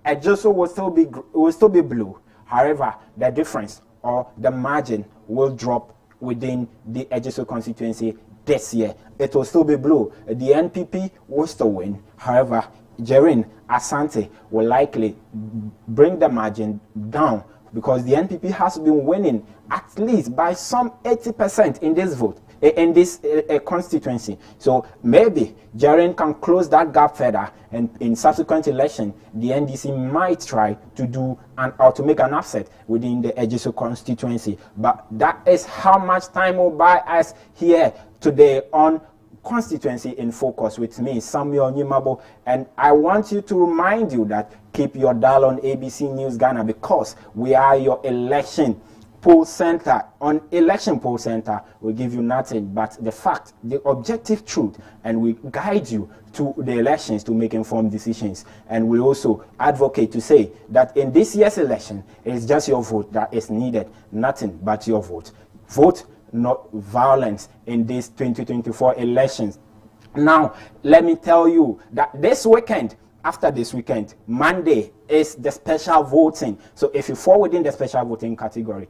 A: Ejoso will still be blue. However, the difference or the margin will drop within the Ejoso constituency this year. It will still be blue. The NPP will still win. However, Jerry Asante will likely bring the margin down because the NPP has been winning at least by some 80% in this vote, in this constituency. So maybe Jerry can close that gap further, and in subsequent election, the NDC might try to do or to make an upset within the Ejoso constituency. But that is how much time will buy us here today on Constituency in Focus with me, Samuel Nyimabo. And I want you to remind you that keep your dial on ABC News Ghana, because we are your election poll center. On election poll center, we give you nothing but the fact, the objective truth, and we guide you to the elections to make informed decisions. And we also advocate to say that in this year's election, it's just your vote that is needed, nothing but your vote. Vote not violence in these 2024 elections. Now, let me tell you that this weekend, after this weekend, Monday is the special voting. So if you fall within the special voting category,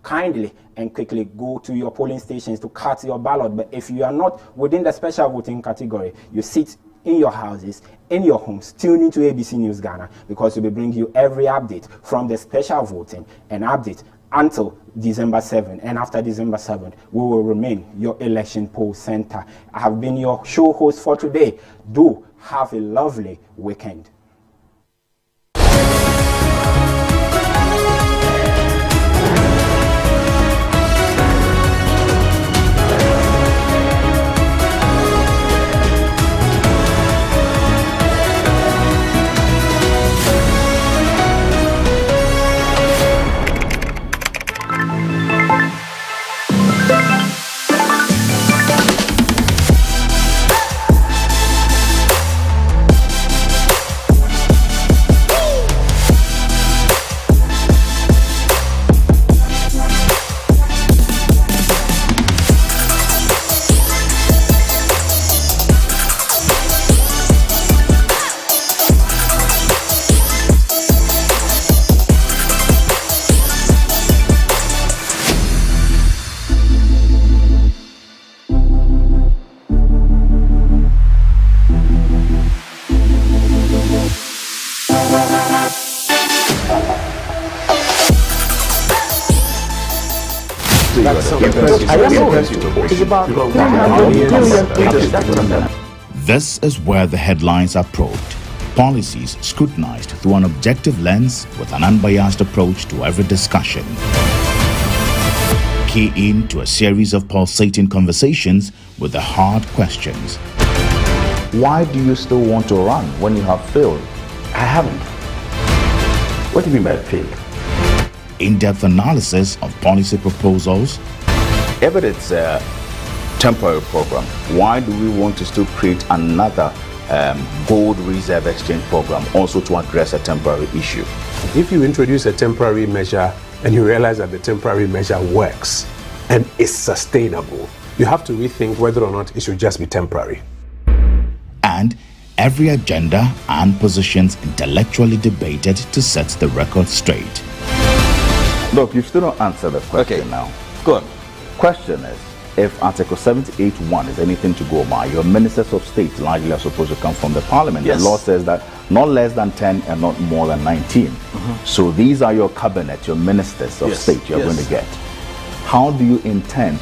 A: kindly and quickly go to your polling stations to cast your ballot. But if you are not within the special voting category, you sit in your houses, in your homes, tune into ABC News Ghana, because we'll be bringing you every update from the special voting and update until December 7th. And after December 7th, we will remain your election poll center. I have been your show host for today. Do have a lovely weekend.
C: This is where the headlines are probed. Policies scrutinized through an objective lens with an unbiased approach to every discussion. Key in to a series of pulsating conversations with the hard questions. why do you still want to run when you have failed?
K: I haven't. What do you mean by failed?
C: In-depth analysis of policy proposals.
K: If it's a temporary program, why do we want to still create another gold reserve exchange program also to address a temporary issue?
L: If you introduce a temporary measure and you realize that the temporary measure works and is sustainable, you have to rethink whether or not it should just be temporary.
C: And every agenda and positions intellectually debated to set the record straight.
K: Look, you still don't answer the question now.
M: Go on.
K: Question is, if Article 78(1) is anything to go by, your ministers of state largely are supposed to come from the parliament.
M: Yes.
K: The law says that not less than 10 and not more than 19. So these are your cabinet, your ministers of state you're going to get. How do you intend to